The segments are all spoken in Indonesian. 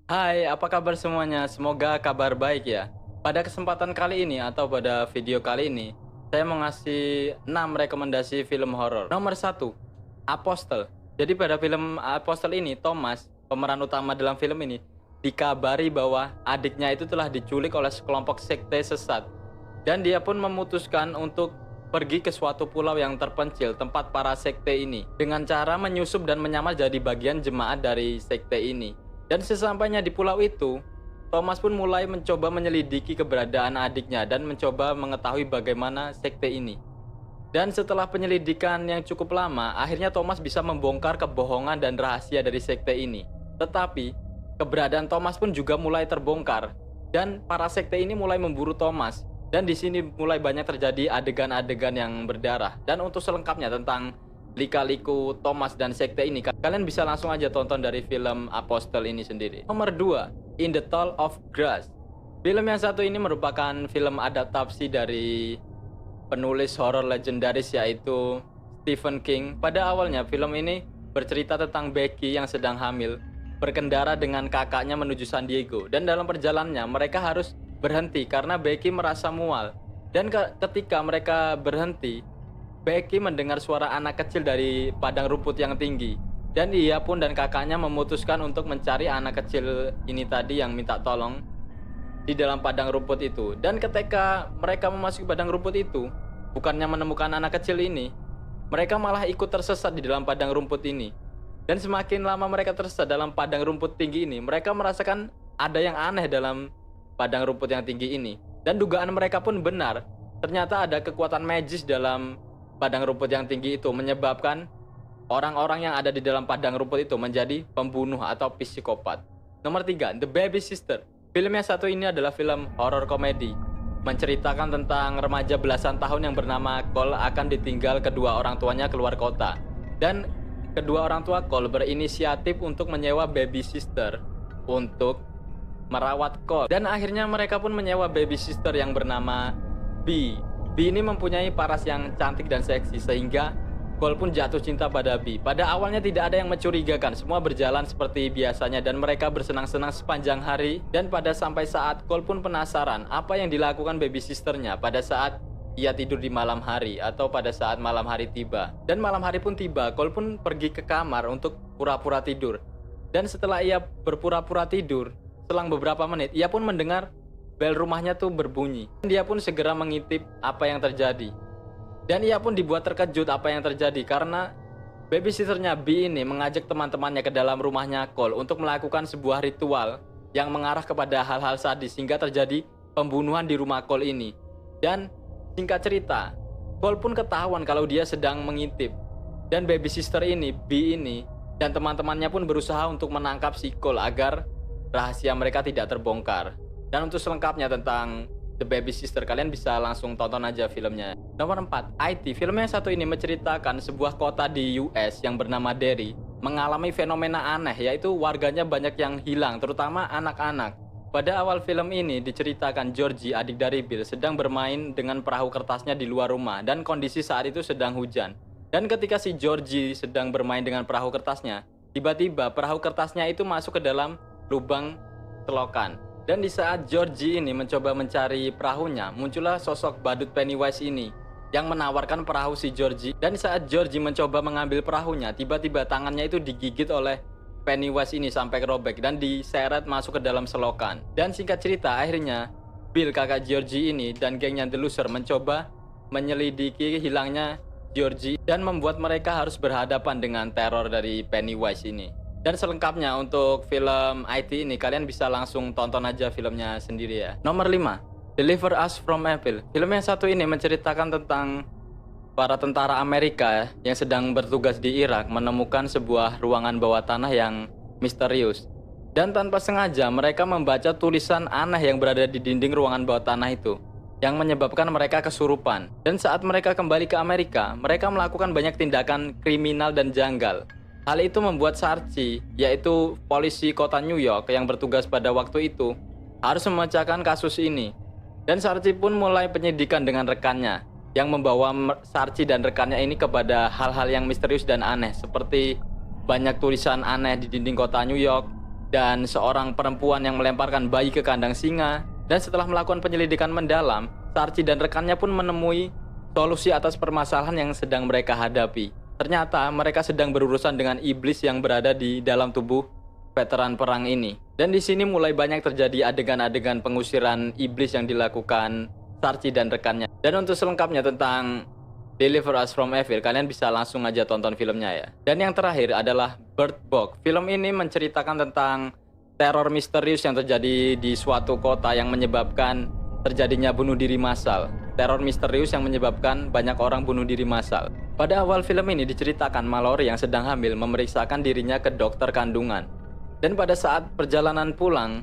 Hai, apa kabar semuanya? Semoga kabar baik ya. Pada kesempatan kali ini atau pada video kali ini, saya mau ngasih 6 rekomendasi film horor. Nomor satu, Apostle. Jadi pada film Apostle ini, Thomas, pemeran utama dalam film ini, dikabari bahwa adiknya itu telah diculik oleh sekelompok sekte sesat. Dan dia pun memutuskan untuk pergi ke suatu pulau yang terpencil tempat para sekte ini dengan cara menyusup dan menyamar jadi bagian jemaat dari sekte ini. Dan sesampainya di pulau itu, Thomas pun mulai mencoba menyelidiki keberadaan adiknya dan mencoba mengetahui bagaimana sekte ini. Dan setelah penyelidikan yang cukup lama, akhirnya Thomas bisa membongkar kebohongan dan rahasia dari sekte ini. Tetapi, keberadaan Thomas pun juga mulai terbongkar dan para sekte ini mulai memburu Thomas. Dan di sini mulai banyak terjadi adegan-adegan yang berdarah. Dan untuk selengkapnya tentang lika-liku Thomas dan sekte ini, kalian bisa langsung aja tonton dari film Apostle ini sendiri. Nomor 2, In the Tall of Grass. Film yang satu ini merupakan film adaptasi dari penulis horor legendaris yaitu Stephen King. Pada awalnya film ini bercerita tentang Becky yang sedang hamil berkendara dengan kakaknya menuju San Diego, dan dalam perjalanannya mereka harus berhenti karena Becky merasa mual. Dan ketika mereka berhenti, Becky mendengar suara anak kecil dari padang rumput yang tinggi, dan ia pun dan kakaknya memutuskan untuk mencari anak kecil ini tadi yang minta tolong di dalam padang rumput itu. Dan ketika mereka memasuki padang rumput itu, bukannya menemukan anak kecil ini, mereka malah ikut tersesat di dalam padang rumput ini. Dan semakin lama mereka tersesat dalam padang rumput tinggi ini, mereka merasakan ada yang aneh dalam padang rumput yang tinggi ini. Dan dugaan mereka pun benar. Ternyata ada kekuatan magis dalam padang rumput yang tinggi itu, menyebabkan orang-orang yang ada di dalam padang rumput itu menjadi pembunuh atau psikopat. Nomor 3, The Baby Sister. Film yang satu ini adalah film horor komedi, menceritakan tentang remaja belasan tahun yang bernama Cole akan ditinggal kedua orang tuanya keluar kota. Dan kedua orang tua Cole berinisiatif untuk menyewa baby sister untuk merawat Cole. Dan akhirnya mereka pun menyewa baby sister yang bernama B. B ini mempunyai paras yang cantik dan seksi sehingga Cole pun jatuh cinta pada B. Pada awalnya tidak ada yang mencurigakan, semua berjalan seperti biasanya dan mereka bersenang-senang sepanjang hari. Dan pada sampai saat Cole pun penasaran apa yang dilakukan baby sisternya pada saat ia tidur di malam hari atau pada saat malam hari tiba. Dan malam hari pun tiba, Cole pun pergi ke kamar untuk pura-pura tidur. Dan setelah ia berpura-pura tidur, selang beberapa menit, ia pun mendengar bel rumahnya tuh berbunyi. Dia pun segera mengintip apa yang terjadi. Dan ia pun dibuat terkejut apa yang terjadi karena babysitternya B ini mengajak teman-temannya ke dalam rumahnya Cole untuk melakukan sebuah ritual yang mengarah kepada hal-hal sadis hingga terjadi pembunuhan di rumah Cole ini. Dan singkat cerita, Cole pun ketahuan kalau dia sedang mengintip. Dan babysitter ini, B ini, dan teman-temannya pun berusaha untuk menangkap si Cole agar rahasia mereka tidak terbongkar. Dan untuk selengkapnya tentang The Baby Sister, kalian bisa langsung tonton aja filmnya. Nomor 4, IT. Film yang satu ini menceritakan sebuah kota di US yang bernama Derry mengalami fenomena aneh, yaitu warganya banyak yang hilang, terutama anak-anak. Pada awal film ini diceritakan Georgie, adik dari Bill, sedang bermain dengan perahu kertasnya di luar rumah dan kondisi saat itu sedang hujan. Dan ketika si Georgie sedang bermain dengan perahu kertasnya, tiba-tiba perahu kertasnya itu masuk ke dalam lubang selokan. Dan di saat Georgie ini mencoba mencari perahunya, muncullah sosok badut Pennywise ini yang menawarkan perahu si Georgie. Dan saat Georgie mencoba mengambil perahunya, tiba-tiba tangannya itu digigit oleh Pennywise ini sampai robek dan diseret masuk ke dalam selokan. Dan singkat cerita, akhirnya Bill, kakak Georgie ini, dan gengnya The Loser mencoba menyelidiki hilangnya Georgie dan membuat mereka harus berhadapan dengan teror dari Pennywise ini. Dan selengkapnya untuk film IT ini kalian bisa langsung tonton aja filmnya sendiri ya. Nomor 5, Deliver Us From Evil. Film yang satu ini menceritakan tentang para tentara Amerika yang sedang bertugas di Irak menemukan sebuah ruangan bawah tanah yang misterius. Dan tanpa sengaja mereka membaca tulisan aneh yang berada di dinding ruangan bawah tanah itu, yang menyebabkan mereka kesurupan. Dan saat mereka kembali ke Amerika, mereka melakukan banyak tindakan kriminal dan janggal. Hal itu membuat Sarchi, yaitu polisi kota New York yang bertugas pada waktu itu, harus memecahkan kasus ini. Dan Sarchi pun mulai penyidikan dengan rekannya, yang membawa Sarchi dan rekannya ini kepada hal-hal yang misterius dan aneh, seperti banyak tulisan aneh di dinding kota New York, dan seorang perempuan yang melemparkan bayi ke kandang singa. Dan setelah melakukan penyelidikan mendalam, Sarchi dan rekannya pun menemui solusi atas permasalahan yang sedang mereka hadapi. Ternyata mereka sedang berurusan dengan iblis yang berada di dalam tubuh veteran perang ini. Dan di sini mulai banyak terjadi adegan-adegan pengusiran iblis yang dilakukan Sarchi dan rekannya. Dan untuk selengkapnya tentang Deliver Us From Evil, kalian bisa langsung aja tonton filmnya ya. Dan yang terakhir adalah Bird Box. Film ini menceritakan tentang teror misterius yang terjadi di suatu kota yang menyebabkan terjadinya bunuh diri massal. Teror misterius yang menyebabkan banyak orang bunuh diri massal. Pada awal film ini diceritakan Mallory yang sedang hamil memeriksakan dirinya ke dokter kandungan. Dan pada saat perjalanan pulang,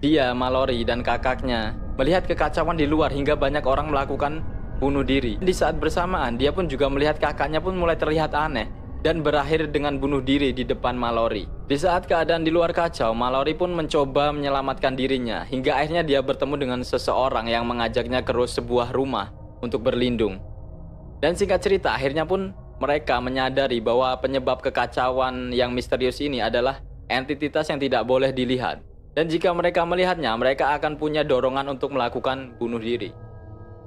dia, Mallory, dan kakaknya melihat kekacauan di luar hingga banyak orang melakukan bunuh diri. Di saat bersamaan, dia pun juga melihat kakaknya pun mulai terlihat aneh dan berakhir dengan bunuh diri di depan Mallory. Di saat keadaan di luar kacau, Mallory pun mencoba menyelamatkan dirinya hingga akhirnya dia bertemu dengan seseorang yang mengajaknya ke sebuah rumah untuk berlindung. Dan singkat cerita, akhirnya pun mereka menyadari bahwa penyebab kekacauan yang misterius ini adalah entitas yang tidak boleh dilihat. Dan jika mereka melihatnya, mereka akan punya dorongan untuk melakukan bunuh diri.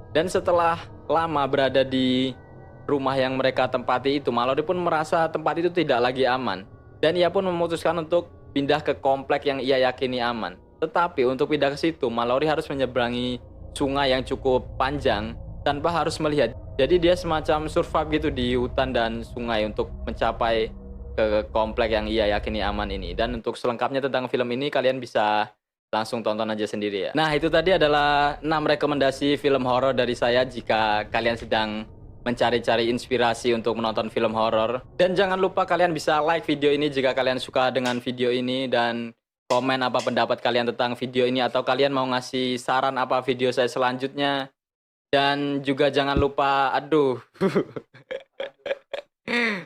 Dan setelah lama berada di rumah yang mereka tempati itu, Mallory pun merasa tempat itu tidak lagi aman. Dan ia pun memutuskan untuk pindah ke komplek yang ia yakini aman. Tetapi untuk pindah ke situ, Mallory harus menyeberangi sungai yang cukup panjang tanpa harus melihat. Jadi dia semacam survive gitu di hutan dan sungai untuk mencapai ke komplek yang ia yakini aman ini. Dan untuk selengkapnya tentang film ini kalian bisa langsung tonton aja sendiri ya. Nah, itu tadi adalah 6 rekomendasi film horor dari saya jika kalian sedang mencari-cari inspirasi untuk menonton film horor. Dan jangan lupa kalian bisa like video ini jika kalian suka dengan video ini, dan komen apa pendapat kalian tentang video ini, atau kalian mau ngasih saran apa video saya selanjutnya. Dan juga jangan lupa,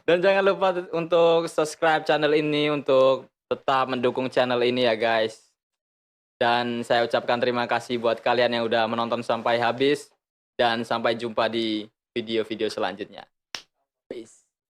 dan jangan lupa untuk subscribe channel ini untuk tetap mendukung channel ini ya guys. Dan saya ucapkan terima kasih buat kalian yang udah menonton sampai habis. Dan sampai jumpa di video-video selanjutnya. Peace.